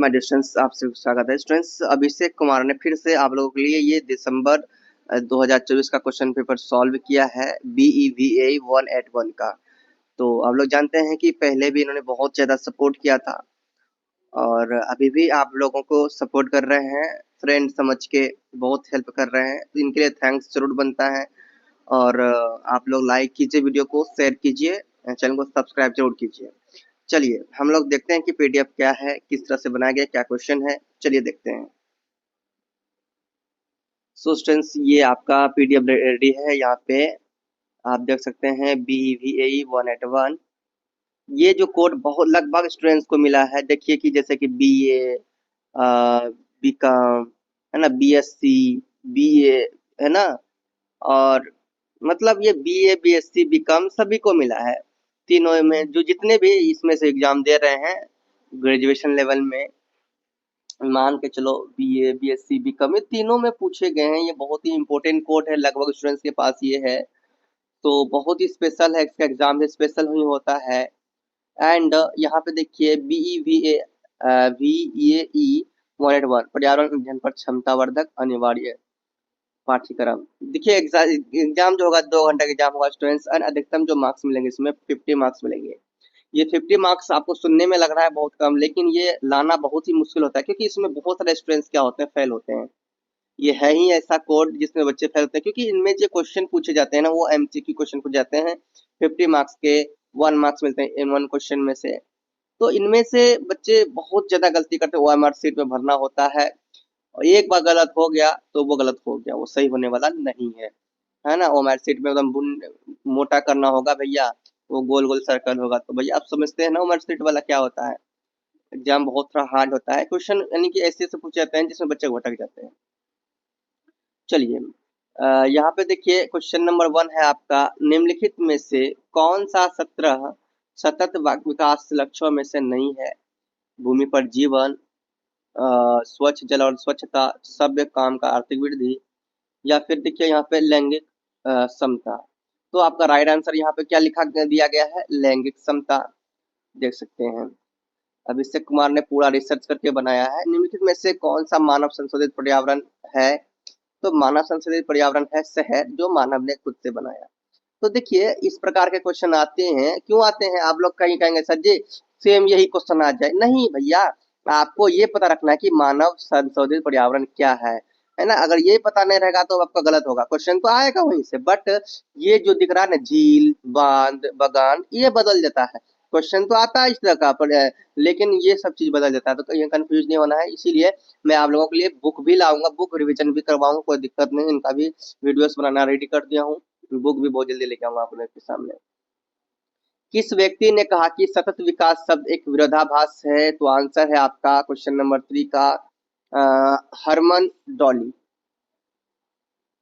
My dear students, आप सभी को स्वागत है। स्टूडेंट्स, अभिषेक कुमार ने फिर से आप लोगों के लिए ये दिसंबर 2024 का क्वेश्चन पेपर सॉल्व किया है BEVA 181 का। तो आप लोग जानते हैं कि पहले भी इन्होंने बहुत ज़्यादा सपोर्ट किया था और अभी भी आप लोगों को सपोर्ट कर रहे हैं, फ्रेंड समझ के बहुत हेल्प कर रहे हैं, तो इनके लिए थैंक्स जरूर बनता है। और आप लोग लाइक कीजिए, वीडियो को शेयर कीजिए, चैनल को सब्सक्राइब जरूर कीजिए। चलिए हम लोग देखते हैं कि पीडीएफ क्या है, किस तरह से बनाया गया, क्या क्वेश्चन है। चलिए देखते हैं। सो स्टूडेंट्स, ये आपका पीडीएफ रेडी है। यहाँ पे आप देख सकते हैं BEVAE 181। ये जो कोड बहुत लगभग स्टूडेंट्स को मिला है। देखिए कि जैसे कि BA, बीकॉम है ना, BSc, BA है ना, और मतलब ये BA BSc बीकॉम सभी को मिला है। तीनों में जो जितने भी इसमें से एग्जाम दे रहे हैं ग्रेजुएशन लेवल में, मान के चलो BA BSc बीकॉम, ये तीनों में पूछे गए हैं। ये बहुत ही इंपॉर्टेंट कोड है, लगभग स्टूडेंट्स के पास ये है, तो बहुत ही स्पेशल है। इसका एग्जाम स्पेशल ही होता है। एंड यहाँ पे देखिए BEVA VEAE 181 पर्यावरण अध्ययन पर क्षमतावर्धक अनिवार्य पाठ्यक्रम। देखिए एग्जाम जो होगा 2 घंटे का एग्जाम होगा स्टूडेंट्स, और अधिकतम जो मार्क्स मिलेंगे इसमें 50 मार्क्स मिलेंगे। ये 50 मार्क्स आपको सुनने में लग रहा है बहुत कम, लेकिन ये लाना बहुत ही मुश्किल होता है, क्योंकि इसमें बहुत सारे स्टूडेंट्स क्या होते हैं, फेल होते हैं। ये है ही ऐसा कोड जिसमें बच्चे फेल होते हैं, क्योंकि इनमें जो क्वेश्चन पूछे जाते हैं ना, वो MCQ क्वेश्चन पूछे जाते हैं। 50 मार्क्स के 1 मार्क्स मिलते हैं इन 1 क्वेश्चन में से। तो इनमें से बच्चे बहुत ज्यादा गलती करते हैं। OMR सीट में भरना होता है, और एक बार गलत हो गया तो वो गलत हो गया, वो सही होने वाला नहीं है ना। OMR सीट में एकदम मोटा करना होगा भैया, वो गोल गोल सर्कल होगा। तो भैया आप समझते हैं ना OMR सीट वाला क्या होता है। एग्जाम बहुत थोड़ा हार्ड होता है, क्वेश्चन यानी कि ऐसे ऐसे पूछे जाते हैं जिसमें बच्चे भटक जाते हैं। चलिए यहाँ पे देखिए क्वेश्चन नंबर 1 है आपका, निम्नलिखित में से कौन सा 17 सतत विकास लक्ष्यों में से नहीं है। भूमि पर जीवन, स्वच्छ जल और स्वच्छता, सभ्य काम का आर्थिक वृद्धि, या फिर देखिए यहाँ पे लैंगिक समता। तो आपका राइट आंसर यहाँ पे क्या लिखा दिया गया है, लैंगिक समता। देख सकते हैं अभिषेक कुमार ने पूरा रिसर्च करके बनाया है। निम्नलिखित में से कौन सा मानव संशोधित पर्यावरण है। तो मानव संशोधित पर्यावरण है शहर, जो मानव ने खुद से बनाया। तो देखिए इस प्रकार के क्वेश्चन आते हैं, क्यों आते हैं। आप लोग कहीं कहेंगे सर जी सेम यही क्वेश्चन आ जाए, नहीं भैया। आपको ये पता रखना है कि मानव संशोधित पर्यावरण क्या है ना। अगर ये पता नहीं रहेगा तो आपका गलत होगा, क्वेश्चन तो आएगा वहीं से, बट ये जो दिख रहा है ना, झील, बांध, बगान, ये बदल जाता है। क्वेश्चन तो आता है इस तरह का, पर लेकिन ये सब चीज बदल जाता है, तो कहीं कंफ्यूज नहीं होना है। इसीलिए मैं आप लोगों के लिए बुक भी लाऊंगा, बुक रिवीजन भी करवाऊंगा, कोई दिक्कत नहीं। इनका भी वीडियोस बनाना रेडी कर दिया हूँ, बुक भी बहुत जल्दी लेके आऊंगा आप लोगों के सामने। किस व्यक्ति ने कहा कि सतत विकास शब्द एक विरोधाभास है। तो आंसर है आपका क्वेश्चन नंबर 3 का हरमन डॉली।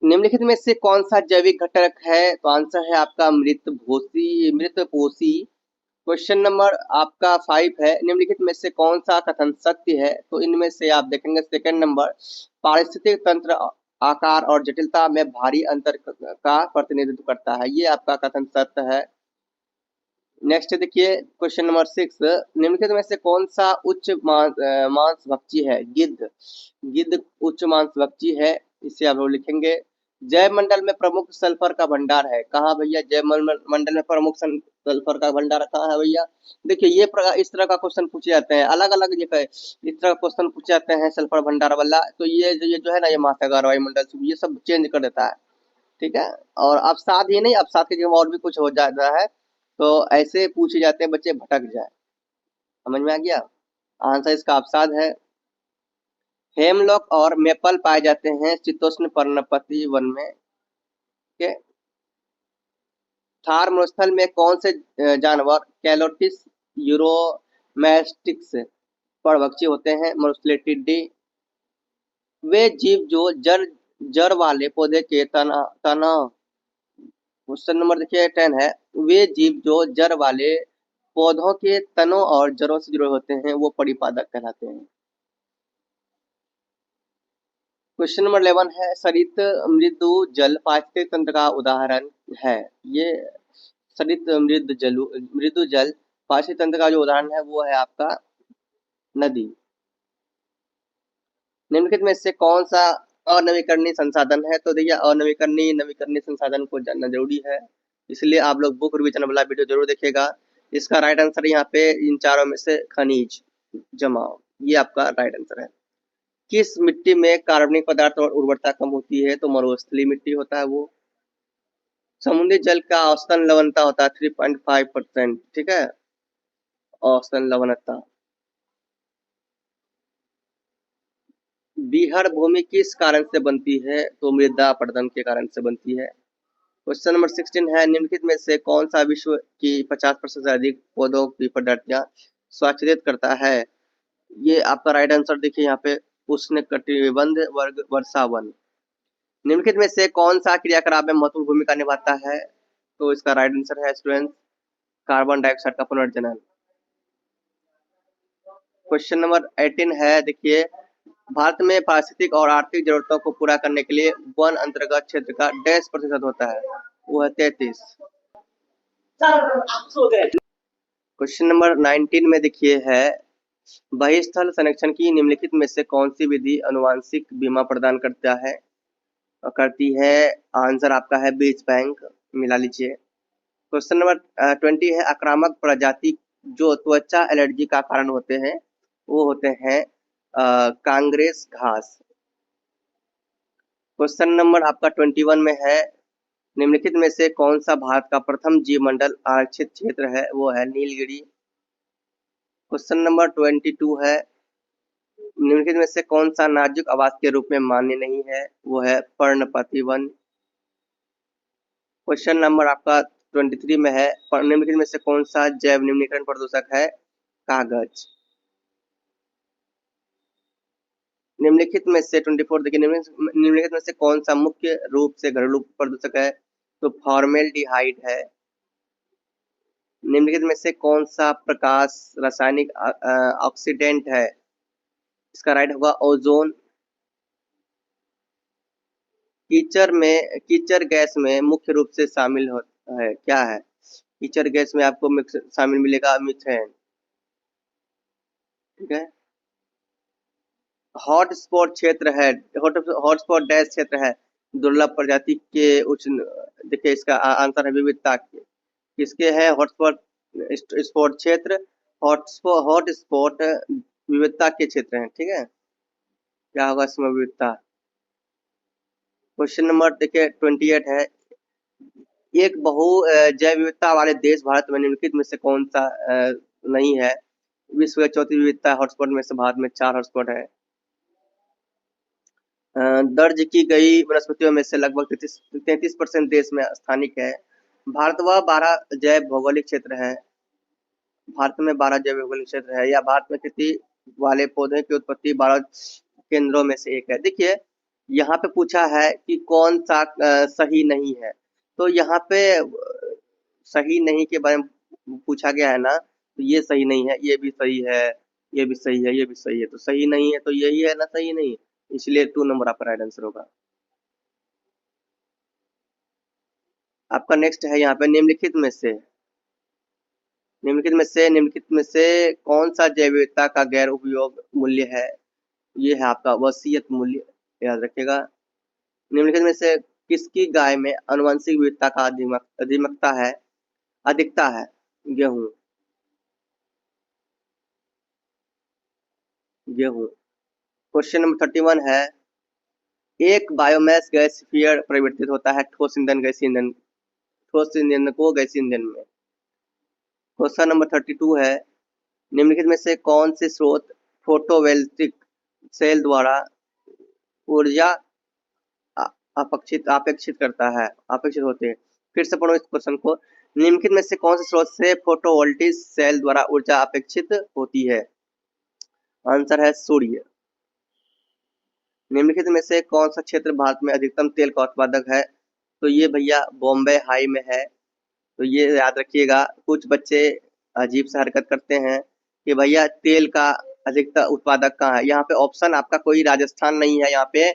निम्नलिखित में से कौन सा जैविक घटक है। तो आंसर है आपका मृत पोषी। क्वेश्चन नंबर आपका 5 है, निम्नलिखित में से कौन सा कथन सत्य है। तो इनमें से आप देखेंगे सेकंड नंबर, पारिस्थितिक तंत्र आकार और जटिलता में भारी अंतर का प्रतिनिधित्व करता है, ये आपका कथन सत्य है। नेक्स्ट देखिए क्वेश्चन नंबर 6, निम्नलिखित में से कौन सा उच्च मांस भक्षी है। गिद्ध। गिद्ध उच्च मांस भक्षी है, इसे आप लोग लिखेंगे। जैव मंडल में प्रमुख सल्फर का भंडार है कहाँ भैया। जैव मंडल में प्रमुख सल्फर का भंडार कहाँ है भैया। देखिए ये इस तरह का क्वेश्चन पूछे जाते हैं, अलग अलग जगह इस तरह का क्वेश्चन पूछे जाते हैं सल्फर भंडार वाला। तो ये जो है ना, ये महासागर वायुमंडल ये सब चेंज कर देता है, ठीक है। और अब साथ ही नहीं, अब साथ की जगह और भी कुछ हो जाता है, तो ऐसे पूछे जाते हैं बच्चे भटक जाए। समझ में आ गया। आंसर इसका अवसाद है। हेमलॉक और मेपल पाए जाते हैं शीतोष्ण पर्णपाती वन में। ठीक है। थार मरुस्थल में कौन से जानवर कैलोटिस यूरोमैस्टिक्स परभक्षी होते हैं। मरुस्थलीय टिड्डी। वे जीव जो जड़ वाले पौधे के तना। क्वेश्चन नंबर देखिए 10 है, वे जीव जो जड़ वाले पौधों के तनों और जड़ों से जुड़े होते हैं, वो परिपादक कहलाते हैं। क्वेश्चन नंबर 11 है, सरित मृदु जल पारिस्थितिक तंत्र का उदाहरण है। ये सरित मृदु जल पारिस्थितिक तंत्र का जो उदाहरण है वो है आपका नदी। निम्नलिखित में से कौन सा अनवीकरणीय संसाधन है? तो देखिए अनवीकरणीय नवीकरणीय संसाधन को जानना जरूरी है, इसलिए आप लोग बुक रिवीजन वाला वीडियो जरूर देखिएगा। इसका राइट आंसर यहाँ पे इन चारों में से खनिज जमाव, ये आपका राइट आंसर है। किस मिट्टी में कार्बनिक पदार्थ और उर्वरता कम होती है? तो मरुस्थलीय मिट्टी होता है वो। समुद्री जल का औसतन लवणता होता है 3.5%, ठीक है, औसतन लवणता। बीहड़ भूमि किस कारण से बनती है? तो मृदा अपरदन के कारण से बनती है। क्वेश्चन नंबर 16 है, निम्नलिखित में से कौन सा विश्व की 50% से अधिक पौधों की प्रजातियां स्वाच्छादित करता है? ये आपका राइट आंसर देखिए यहाँ पे, उष्णकटिबंध वर्ग वर्षावन। निम्नलिखित में से कौन सा क्रियाकलाप में महत्वपूर्ण भूमिका निभाता है? तो इसका राइट आंसर है स्टूडेंट कार्बन डाइऑक्साइड का पुनर्जनन। क्वेश्चन नंबर 18 है, देखिए भारत में पारिस्थितिक और आर्थिक जरूरतों को पूरा करने के लिए वन अंतर्गत क्षेत्र का डैश प्रतिशत होता है? वो है 33। क्वेश्चन नंबर 19 में देखिए है, बहिस्थल संरक्षण की निम्नलिखित में से कौन सी विधि अनुवांशिक बीमा प्रदान करता है करती है? आंसर आपका है बीज बैंक, मिला लीजिए। क्वेश्चन नंबर 20 है, आक्रामक प्रजाति जो त्वचा एलर्जी का कारण होते हैं वो होते हैं कांग्रेस घास। क्वेश्चन नंबर आपका 21 में है, निम्नलिखित में से कौन सा भारत का प्रथम जीवमंडल आरक्षित क्षेत्र है? वो है नीलगिरी। क्वेश्चन नंबर 22 है, निम्नलिखित में से कौन सा नाजुक आवास के रूप में मान्य नहीं है? वो है पर्णपाती वन। क्वेश्चन नंबर आपका 23 में है, निम्नलिखित में से कौन सा जैव निम्नीकरण प्रदूषक है? कागज। निम्नलिखित में से 24 देखिए, निम्नलिखित में से कौन सा मुख्य रूप से घरेलू प्रदूषक है? तो फॉर्मेल्डिहाइड है। निम्नलिखित में से कौन सा प्रकाश रासायनिक ऑक्सीडेंट है? इसका राइट होगा ओजोन। कीचड़ गैस में मुख्य रूप से शामिल होता है, क्या है? कीचड़ गैस में आपको शामिल मिलेगा मीथेन, ठीक है। हॉटस्पॉट क्षेत्र है, हॉटस्पॉट डैश क्षेत्र है दुर्लभ प्रजाति के उच्च, देखिए इसका आंसर है विविधता के। किसके है हॉटस्पॉट स्पॉट क्षेत्र? हॉटस्पॉट विविधता के क्षेत्र हैं, ठीक है। क्या होगा इसमें विविधता? क्वेश्चन नंबर देखिए 28 है, एक बहु जैव विविधता वाले देश भारत में निम्नलिखित में से कौन सा नहीं है? विश्व की चौथी विविधता हॉटस्पॉट में से भारत में 4 हॉटस्पॉट है। दर्ज की गई वनस्पतियों में से लगभग 33% देश में स्थानिक है। भारत वह 12 जैव भौगोलिक क्षेत्र है, भारत में 12 जैव भौगोलिक क्षेत्र है, या भारत में खेती वाले पौधे की उत्पत्ति 12 केंद्रों में से एक है। देखिए यहाँ पे पूछा है कि कौन सा सही नहीं है, तो यहाँ पे सही नहीं के बारे में पूछा गया है ना, तो ये सही नहीं है, ये भी सही है, ये भी सही है, ये भी सही है, तो सही नहीं है तो यही है ना सही नहीं, इसलिए 2 नंबर आपका राइट आंसर होगा। आपका नेक्स्ट है यहाँ पे, निम्नलिखित में से कौन सा जैव विविधता का गैर उपयोग मूल्य है? ये है आपका वसीयत मूल्य, याद रखिएगा। निम्नलिखित में से किसकी गाय में आनुवंशिक विविधता का अधिकता है? गेहूं। क्वेश्चन नंबर 31 है, एक बायोमास गैस फियर परिवर्तित होता है ठोस ईंधन को गैसीय ईंधन में। क्वेश्चन नंबर 32 है, निम्नलिखित में से कौन से स्रोत फोटोवोल्टिक सेल द्वारा ऊर्जा अपेक्षित होते हैं? फिर से पढ़ो इस क्वेश्चन को, निम्नलिखित में से कौन से स्रोत से फोटोवोल्टिक सेल द्वारा ऊर्जा अपेक्षित होती है? आंसर है सूर्य। निम्नलिखित में से कौन सा क्षेत्र भारत में अधिकतम तेल का उत्पादक है? तो ये भैया बॉम्बे हाई में है। तो ये याद रखिएगा, कुछ बच्चे अजीब सा हरकत करते हैं कि भैया तेल का अधिकतर उत्पादक कहाँ है। यहाँ पे ऑप्शन आपका कोई राजस्थान नहीं है, यहाँ पे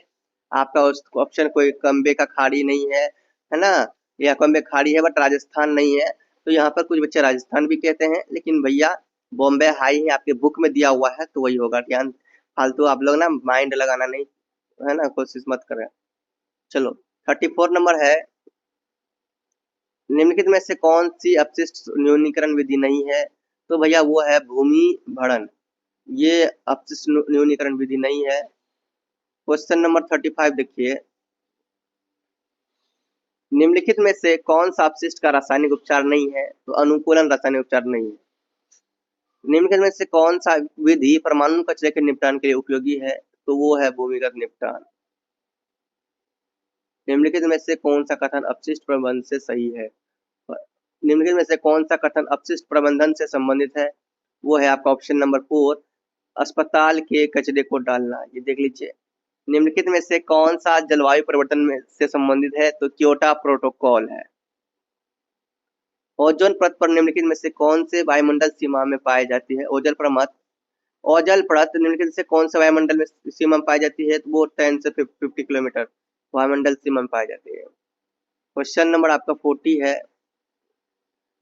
आपका ऑप्शन कोई कम्बे का खाड़ी नहीं है ना, या कम्बे खाड़ी है बट राजस्थान नहीं है। तो यहाँ पर कुछ बच्चे राजस्थान भी कहते हैं, लेकिन भैया बॉम्बे हाई है आपके बुक में दिया हुआ है, तो वही होगा। ध्यान फालतू आप लोग ना माइंड लगाना नहीं, है ना, कोशिश मत करें। चलो 34 नंबर है, निम्नलिखित में से कौन सी अपशिष्ट न्यूनीकरण विधि नहीं है? तो भैया वो है भूमि भरण, ये अपशिष्ट न्यूनीकरण विधि नहीं है। क्वेश्चन नंबर 35 देखिए, निम्नलिखित में से कौन सा अपशिष्ट का रासायनिक उपचार नहीं है? तो अनुकूलन रासायनिक उपचार नहीं है। निम्नलिखित में से कौन सा विधि परमाणु कचरे के निपटान के लिए उपयोगी है? तो वो है भूमिगत निपटान। निम्नलिखित में से कौन सा कथन अपशिष्ट प्रबंधन से सही है? निम्नलिखित में से कौन सा कथन अपशिष्ट प्रबंधन से संबंधित है? वो है आपका ऑप्शन नंबर 4, अस्पताल के कचरे को डालना। ये देख लीजिए, निम्नलिखित में से कौन सा जलवायु परिवर्तन में से संबंधित है? तो क्योटो प्रोटोकॉल है। ओजोन परत पर निम्नलिखित में से कौन से वायुमंडल सीमा में पाई जाती है? ओजोन परत निम्नलिखित से कौन से वायुमंडल में सीमा में पाई जाती है? तो वो 10 से 50 किलोमीटर वायुमंडल सीमा में पाई जाती है। क्वेश्चन नंबर आपका 40 है,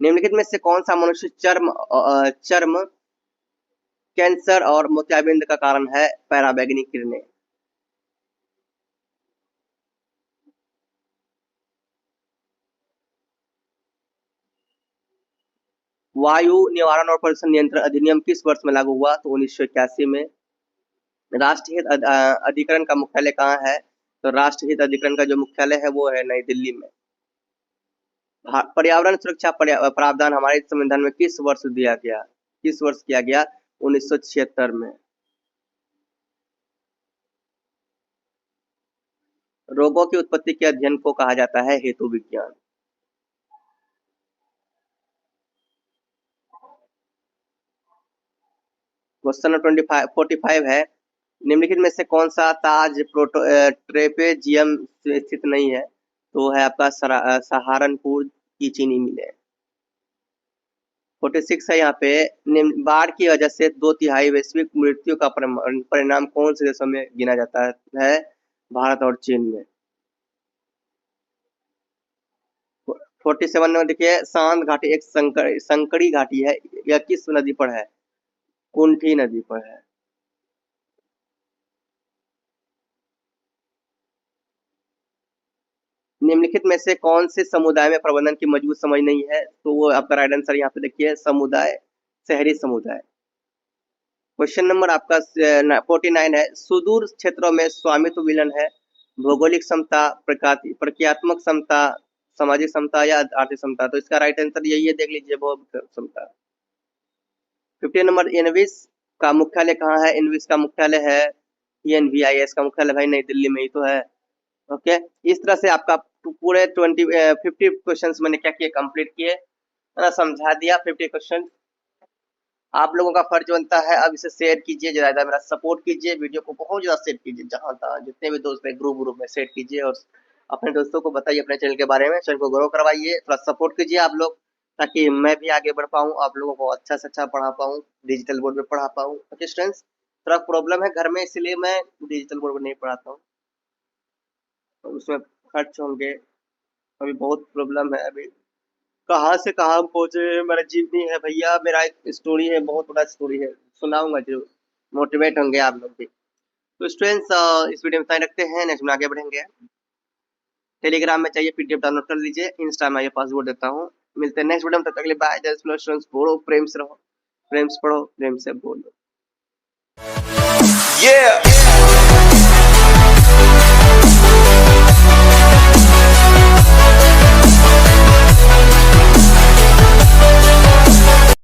निम्नलिखित में से कौन सा मनुष्य चर्म कैंसर और मोतियाबिंद का कारण है? पराबैंगनी किरणें। वायु निवारण और प्रदूषण नियंत्रण अधिनियम किस वर्ष में लागू हुआ? तो 1981 में। राष्ट्रीय हित अधिकरण का मुख्यालय कहाँ है? तो राष्ट्रीय हित अधिकरण का जो मुख्यालय है वो है नई दिल्ली में। पर्यावरण सुरक्षा प्रावधान हमारे संविधान में किस वर्ष दिया गया? किस वर्ष किया गया? 1976 में। रोगों की उत्पत्ति के अध्ययन को कहा जाता है हेतु विज्ञान। क्वेश्चन नंबर 45 है, निम्नलिखित में से कौन सा ताज ट्रेपेजियम स्थित नहीं है? तो है आपका सहारनपुर की चीनी मिल है। 46 है यहाँ पे, बाढ़ की वजह से 2/3 वैश्विक मृत्यु का परिणाम कौन से देशों में गिना जाता है? भारत और चीन में। 47 में देखिए, सांद घाटी एक संकरी घाटी है, यह किस नदी पर है? कुंठी नदी पर है। निम्नलिखित में से कौन से समुदाय में प्रबंधन की मजबूत समझ नहीं है? तो वो आपका राइट आंसर यहाँ पे देखिए, समुदाय, शहरी समुदाय। क्वेश्चन नंबर आपका 49 है, सुदूर क्षेत्रों में स्वामित्व विलयन है, भौगोलिक समता, प्रक्रियात्मक समता, सामाजिक समता या आर्थिक समता? तो इसका राइट आंसर यही है, देख लीजिए, भौगोलिक समता। 50 नंबर, इनविस का मुख्यालय कहाँ है? इनविस का मुख्यालय है ENVIS का मुख्यालय भाई नई दिल्ली में ही तो है। ओके, इस तरह से आपका पूरे 50 क्वेश्चंस मैंने क्या किए, कंप्लीट किए, है ना, समझा दिया 50 क्वेश्चन। आप लोगों का फर्ज बनता है अब इसे शेयर कीजिए, ज्यादा मेरा सपोर्ट कीजिए, वीडियो को बहुत ज्यादा शेयर कीजिए, जहां तहाँ जितने भी दोस्त हैं ग्रुप ग्रुप में शेयर कीजिए, और अपने दोस्तों को बताइए अपने चैनल के बारे में, चैनल को ग्रो करवाइए, थोड़ा सपोर्ट कीजिए आप लोग, ताकि मैं भी आगे बढ़ पाऊँ, आप लोगों को अच्छा से अच्छा पढ़ा पाऊँ, डिजिटल बोर्ड में पढ़ा पाऊँ। ओके स्टूडेंट्स, थोड़ा प्रॉब्लम है घर में, इसलिए मैं डिजिटल बोर्ड में नहीं पढ़ाता हूँ, उसमें खर्च होंगे, अभी बहुत प्रॉब्लम है, अभी कहाँ से कहाँ हम पहुंचे, मेरा जीवनी है भैया, मेरा एक स्टोरी है, बहुत बड़ा स्टोरी है, सुनाऊंगा जरूर, मोटिवेट होंगे आप लोग भी। तो स्टूडेंट्स, इस वीडियो में इतना ही रखते हैं, नेक्स्ट में आगे बढ़ेंगे। टेलीग्राम में चाहिए PDF डाउनलोड कर लीजिए, इंस्टा में ये पासवर्ड देता हूँ। मिलते हैं नेक्स्ट वीडियो में, तब तक के लिए बाय। जय स्टूडेंट्स, पढ़ो प्रेम से रहो, प्रेम से पढ़ो, प्रेम से बोलो। Yeah.